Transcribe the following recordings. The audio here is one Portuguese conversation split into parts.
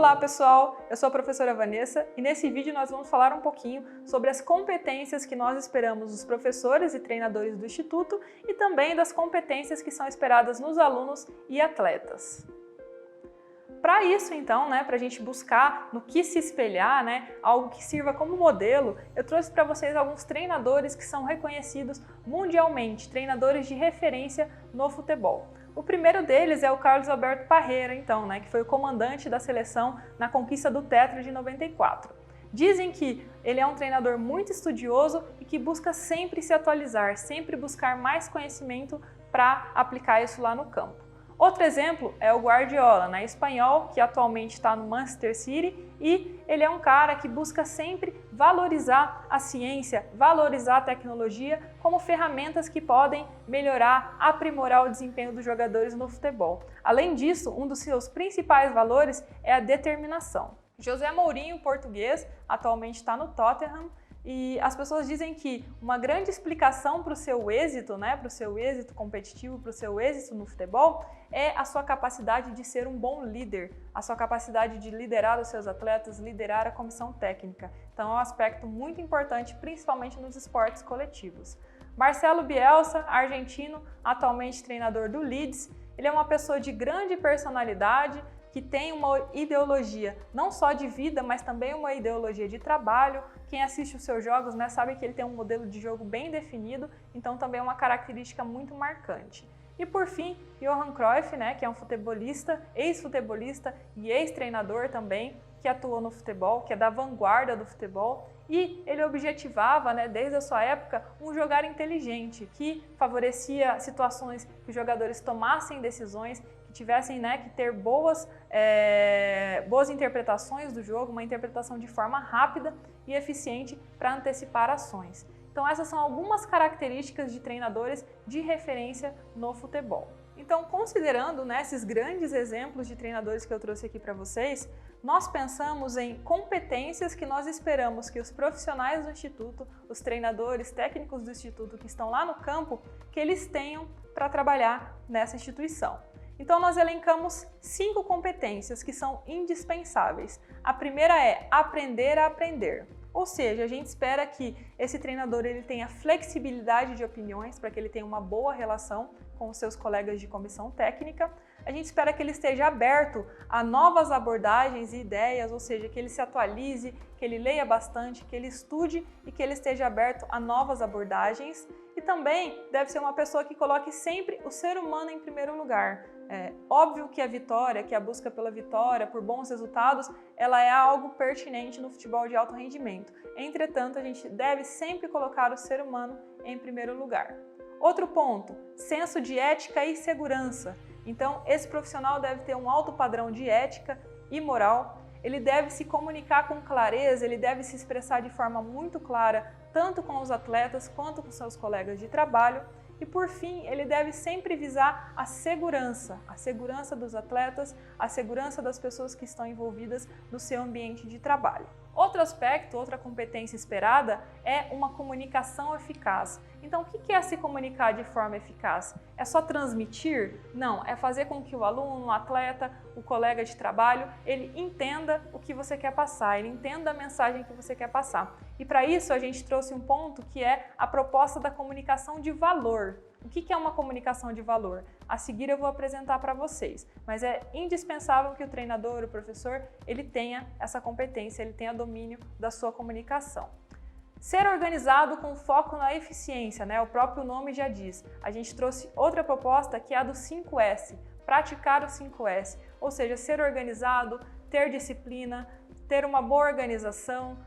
Olá pessoal, eu sou a professora Vanessa e nesse vídeo nós vamos falar um pouquinho sobre as competências que nós esperamos dos professores e treinadores do Instituto e também das competências que são esperadas nos alunos e atletas. Para isso então, para a gente buscar no que se espelhar, algo que sirva como modelo, eu trouxe para vocês alguns treinadores que são reconhecidos mundialmente, treinadores de referência no futebol. O primeiro deles é o Carlos Alberto Parreira, então, que foi o comandante da seleção na conquista do Tetra de 94. Dizem que ele é um treinador muito estudioso e que busca sempre se atualizar, sempre buscar mais conhecimento para aplicar isso lá no campo. Outro exemplo é o Guardiola, espanhol, que atualmente está no Manchester City, e ele é um cara que busca sempre valorizar a ciência, valorizar a tecnologia como ferramentas que podem melhorar, aprimorar o desempenho dos jogadores no futebol. Além disso, um dos seus principais valores é a determinação. José Mourinho, português, atualmente está no Tottenham, e as pessoas dizem que uma grande explicação para o seu êxito, para o seu êxito competitivo, para o seu êxito no futebol, é a sua capacidade de ser um bom líder, a sua capacidade de liderar os seus atletas, liderar a comissão técnica. Então é um aspecto muito importante, principalmente nos esportes coletivos. Marcelo Bielsa, argentino, atualmente treinador do Leeds, ele é uma pessoa de grande personalidade, que tem uma ideologia não só de vida, mas também uma ideologia de trabalho. Quem assiste os seus jogos sabe que ele tem um modelo de jogo bem definido, então também é uma característica muito marcante. E por fim, Johan Cruyff, que é um futebolista, ex-futebolista e ex-treinador também, que atuou no futebol, que é da vanguarda do futebol, e ele objetivava, desde a sua época, um jogar inteligente, que favorecia situações que os jogadores tomassem decisões, que tivessem que ter boas interpretações do jogo, uma interpretação de forma rápida e eficiente para antecipar ações. Então essas são algumas características de treinadores de referência no futebol. Então, considerando esses grandes exemplos de treinadores que eu trouxe aqui para vocês, nós pensamos em competências que nós esperamos que os profissionais do Instituto, os treinadores técnicos do Instituto que estão lá no campo, que eles tenham para trabalhar nessa instituição. Então nós elencamos 5 competências que são indispensáveis. A primeira é aprender a aprender. Ou seja, a gente espera que esse treinador ele tenha flexibilidade de opiniões para que ele tenha uma boa relação com os seus colegas de comissão técnica. A gente espera que ele esteja aberto a novas abordagens e ideias, ou seja, que ele se atualize, que ele leia bastante, que ele estude e que ele esteja aberto a novas abordagens. E também deve ser uma pessoa que coloque sempre o ser humano em primeiro lugar. É óbvio que a vitória, que a busca pela vitória, por bons resultados, ela é algo pertinente no futebol de alto rendimento. Entretanto, a gente deve sempre colocar o ser humano em primeiro lugar. Outro ponto, senso de ética e segurança. Então, esse profissional deve ter um alto padrão de ética e moral, ele deve se comunicar com clareza, ele deve se expressar de forma muito clara, tanto com os atletas quanto com seus colegas de trabalho. E por fim, ele deve sempre visar a segurança dos atletas, a segurança das pessoas que estão envolvidas no seu ambiente de trabalho. Outro aspecto, outra competência esperada é uma comunicação eficaz. Então, o que é se comunicar de forma eficaz? É só transmitir? Não, é fazer com que o aluno, o atleta, o colega de trabalho, ele entenda o que você quer passar, ele entenda a mensagem que você quer passar. E para isso a gente trouxe um ponto que é a proposta da comunicação de valor. O que é uma comunicação de valor? A seguir eu vou apresentar para vocês, mas é indispensável que o treinador, o professor, ele tenha essa competência, ele tenha domínio da sua comunicação. Ser organizado com foco na eficiência, o próprio nome já diz. A gente trouxe outra proposta que é a do 5S, praticar o 5S, ou seja, ser organizado, ter disciplina, ter uma boa organização,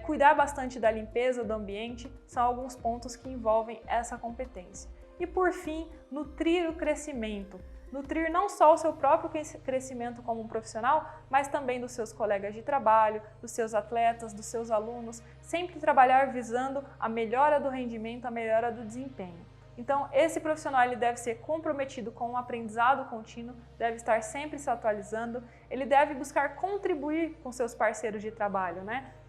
cuidar bastante da limpeza do ambiente, são alguns pontos que envolvem essa competência. E por fim, nutrir o crescimento. Nutrir não só o seu próprio crescimento como um profissional, mas também dos seus colegas de trabalho, dos seus atletas, dos seus alunos, sempre trabalhar visando a melhora do rendimento, a melhora do desempenho. Então, esse profissional ele deve ser comprometido com um aprendizado contínuo, deve estar sempre se atualizando, ele deve buscar contribuir com seus parceiros de trabalho,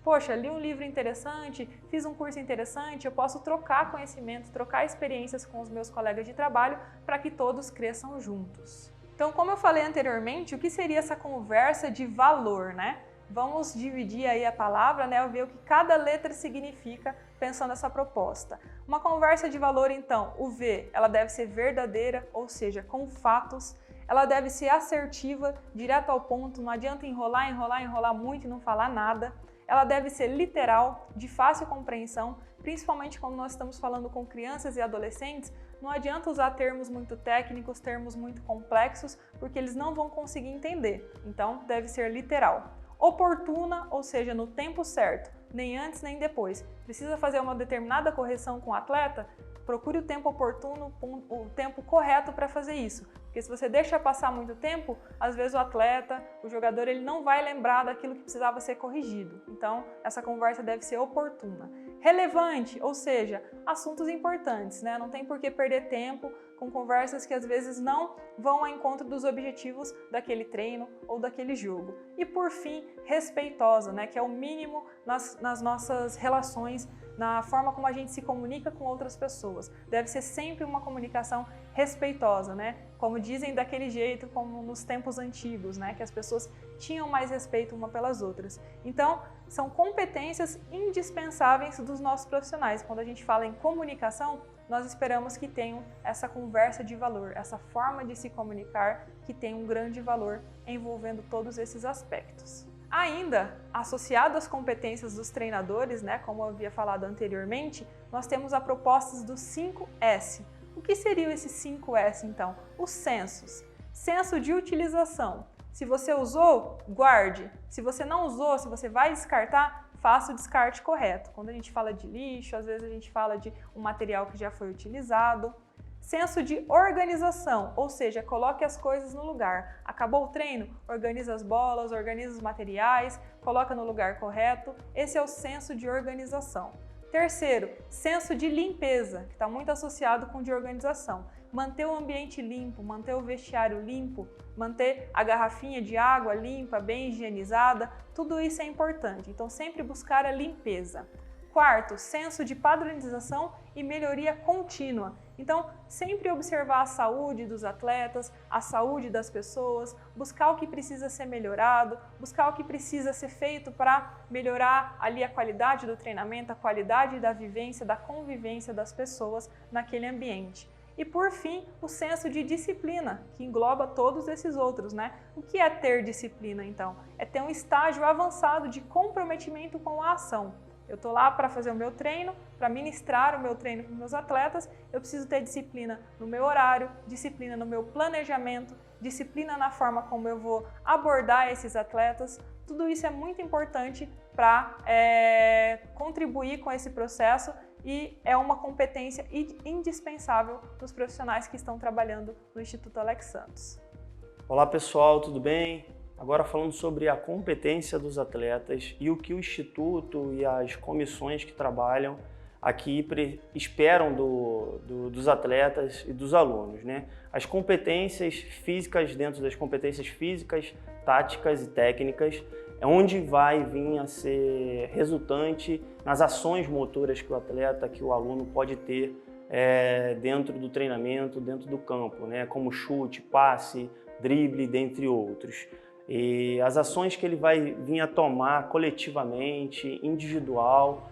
Poxa, li um livro interessante, fiz um curso interessante, eu posso trocar conhecimento, trocar experiências com os meus colegas de trabalho para que todos cresçam juntos. Então, como eu falei anteriormente, o que seria essa conversa de valor, né? Vamos dividir aí a palavra, né? Ver o que cada letra significa pensando nessa proposta. Uma conversa de valor, então, o V, ela deve ser verdadeira, ou seja, com fatos. Ela deve ser assertiva, direto ao ponto, não adianta enrolar muito e não falar nada. Ela deve ser literal, de fácil compreensão, principalmente quando nós estamos falando com crianças e adolescentes. Não adianta usar termos muito técnicos, termos muito complexos, porque eles não vão conseguir entender. Então, deve ser literal. Oportuna, ou seja, no tempo certo, nem antes nem depois. Precisa fazer uma determinada correção com o atleta? Procure o tempo oportuno, o tempo correto para fazer isso. Porque se você deixa passar muito tempo, às vezes o atleta, o jogador, ele não vai lembrar daquilo que precisava ser corrigido. Então, essa conversa deve ser oportuna. Relevante, ou seja, assuntos importantes, né? Não tem por que perder tempo com conversas que às vezes não vão ao encontro dos objetivos daquele treino ou daquele jogo. E por fim, respeitosa, né? Que é o mínimo nas nossas relações, na forma como a gente se comunica com outras pessoas. Deve ser sempre uma comunicação respeitosa, né? Como dizem, daquele jeito como nos tempos antigos, né? Que as pessoas tinham mais respeito uma pelas outras. Então, são competências indispensáveis dos nossos profissionais. Quando a gente fala em comunicação, nós esperamos que tenham essa conversa de valor, essa forma de se comunicar que tem um grande valor envolvendo todos esses aspectos. Ainda, associado às competências dos treinadores, né, como eu havia falado anteriormente, nós temos a proposta dos 5S. O que seriam esses 5S, então? Os sensos. Senso de utilização. Se você usou, guarde. Se você não usou, se você vai descartar, faça o descarte correto. Quando a gente fala de lixo, às vezes a gente fala de um material que já foi utilizado. Senso de organização, ou seja, coloque as coisas no lugar. Acabou o treino? Organiza as bolas, organiza os materiais, coloca no lugar correto. Esse é o senso de organização. Terceiro, senso de limpeza, que está muito associado com de organização. Manter o ambiente limpo, manter o vestiário limpo, manter a garrafinha de água limpa, bem higienizada, tudo isso é importante. Então, sempre buscar a limpeza. Quarto, senso de padronização e melhoria contínua. Então, sempre observar a saúde dos atletas, a saúde das pessoas, buscar o que precisa ser melhorado, buscar o que precisa ser feito para melhorar ali a qualidade do treinamento, a qualidade da vivência, da convivência das pessoas naquele ambiente. E por fim, o senso de disciplina, que engloba todos esses outros, né? O que é ter disciplina, então? É ter um estágio avançado de comprometimento com a ação. Eu estou lá para fazer o meu treino, para ministrar o meu treino com meus atletas, eu preciso ter disciplina no meu horário, disciplina no meu planejamento, disciplina na forma como eu vou abordar esses atletas. Tudo isso é muito importante para contribuir com esse processo e é uma competência indispensável dos profissionais que estão trabalhando no Instituto Alex Santos. Olá pessoal, tudo bem? Agora falando sobre a competência dos atletas e o que o Instituto e as comissões que trabalham aqui esperam dos atletas e dos alunos, né? As competências físicas, dentro das competências físicas, táticas e técnicas, é onde vai vir a ser resultante nas ações motoras que o atleta, que o aluno pode ter dentro do treinamento, dentro do campo, né? Como chute, passe, drible, dentre outros. E as ações que ele vai vir a tomar coletivamente, individual,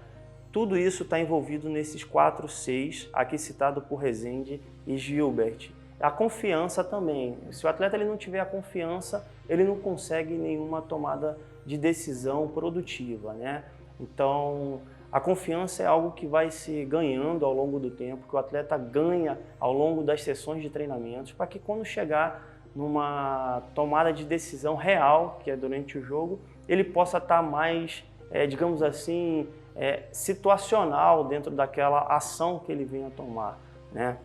tudo isso está envolvido nesses 4 Cs, aqui citado por Rezende e Gilbert. A confiança também. Se o atleta ele não tiver a confiança, ele não consegue nenhuma tomada de decisão produtiva, né? Então, a confiança é algo que vai se ganhando ao longo do tempo, que o atleta ganha ao longo das sessões de treinamentos, para que quando chegar numa tomada de decisão real, que é durante o jogo, ele possa estar mais, digamos assim, situacional dentro daquela ação que ele venha a tomar, né?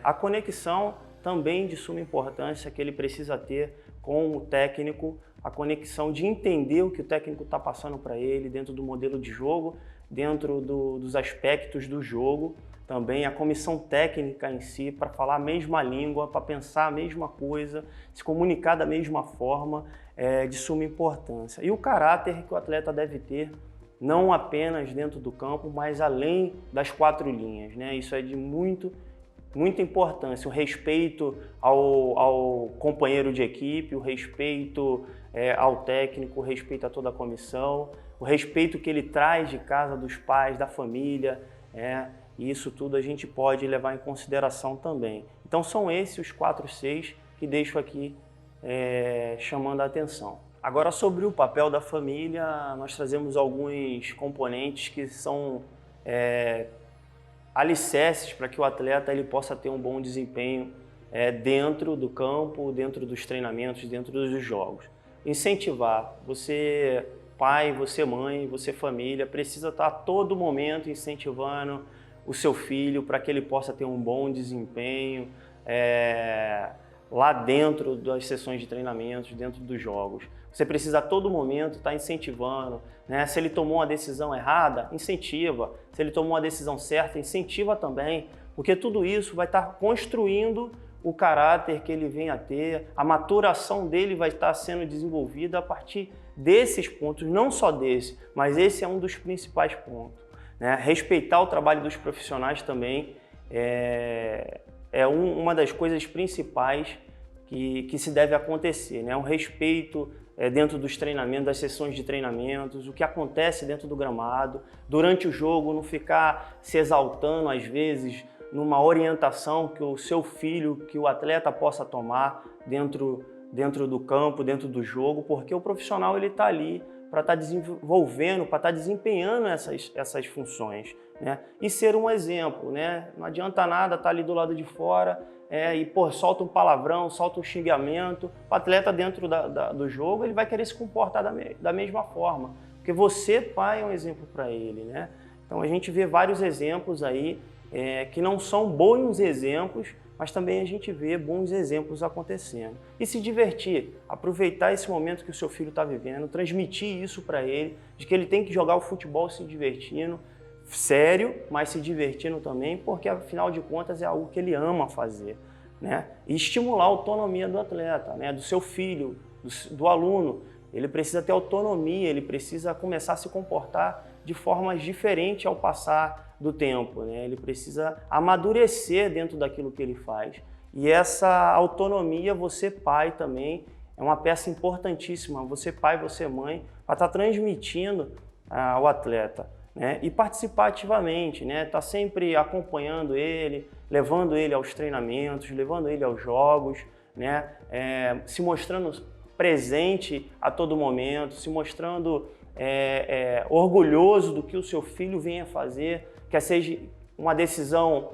A conexão também de suma importância que ele precisa ter com o técnico, a conexão de entender o que o técnico está passando para ele dentro do modelo de jogo, dentro dos aspectos do jogo, também a comissão técnica em si, para falar a mesma língua, para pensar a mesma coisa, se comunicar da mesma forma, de suma importância. E o caráter que o atleta deve ter, não apenas dentro do campo, mas além das 4 linhas, né? Isso é de muito muita importância, o respeito ao companheiro de equipe, o respeito ao técnico, o respeito a toda a comissão, o respeito que ele traz de casa, dos pais, da família, e isso tudo a gente pode levar em consideração também. Então são esses os 4 Cs que deixo aqui chamando a atenção. Agora, sobre o papel da família, nós trazemos alguns componentes que são alicerces para que o atleta ele possa ter um bom desempenho dentro do campo, dentro dos treinamentos, dentro dos jogos. Incentivar. Você, pai, você, mãe, você, família, precisa estar a todo momento incentivando o seu filho para que ele possa ter um bom desempenho lá dentro das sessões de treinamentos, dentro dos jogos. Você precisa a todo momento estar incentivando, né? Se ele tomou uma decisão errada, incentiva. Se ele tomou uma decisão certa, incentiva também, porque tudo isso vai estar construindo o caráter que ele vem a ter, a maturação dele vai estar sendo desenvolvida a partir desses pontos, não só desse, mas esse é um dos principais pontos, né? Respeitar o trabalho dos profissionais também uma das coisas principais que se deve acontecer, né? Um respeito dentro dos treinamentos, das sessões de treinamentos, o que acontece dentro do gramado, durante o jogo, não ficar se exaltando às vezes numa orientação que o seu filho, que o atleta possa tomar dentro do campo, dentro do jogo, porque o profissional ele está ali para estar desenvolvendo, para estar desempenhando essas funções, né? E ser um exemplo, né? Não adianta nada estar ali do lado de fora solta um palavrão, solta um xingamento. O atleta dentro do jogo ele vai querer se comportar da mesma forma, porque você, pai, é um exemplo para ele, né? Então a gente vê vários exemplos aí que não são bons exemplos, mas também a gente vê bons exemplos acontecendo. E se divertir, aproveitar esse momento que o seu filho está vivendo, transmitir isso para ele, de que ele tem que jogar o futebol se divertindo, sério, mas se divertindo também, porque afinal de contas é algo que ele ama fazer, né? E estimular a autonomia do atleta, né? Do seu filho, do aluno. Ele precisa ter autonomia, ele precisa começar a se comportar de formas diferentes ao passar do tempo, né? Ele precisa amadurecer dentro daquilo que ele faz. E essa autonomia, você pai também, é uma peça importantíssima. Você pai, você mãe, para estar transmitindo ao atleta, né? E participar ativamente, né? Tá sempre acompanhando ele, levando ele aos treinamentos, levando ele aos jogos, né? Se mostrando presente a todo momento, se mostrando orgulhoso do que o seu filho vem a fazer, quer seja uma decisão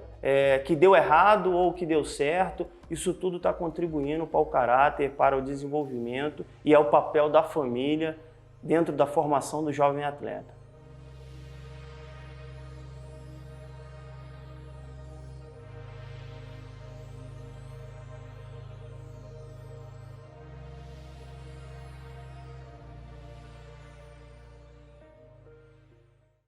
que deu errado ou que deu certo, isso tudo está contribuindo para o caráter, para o desenvolvimento e é o papel da família dentro da formação do jovem atleta.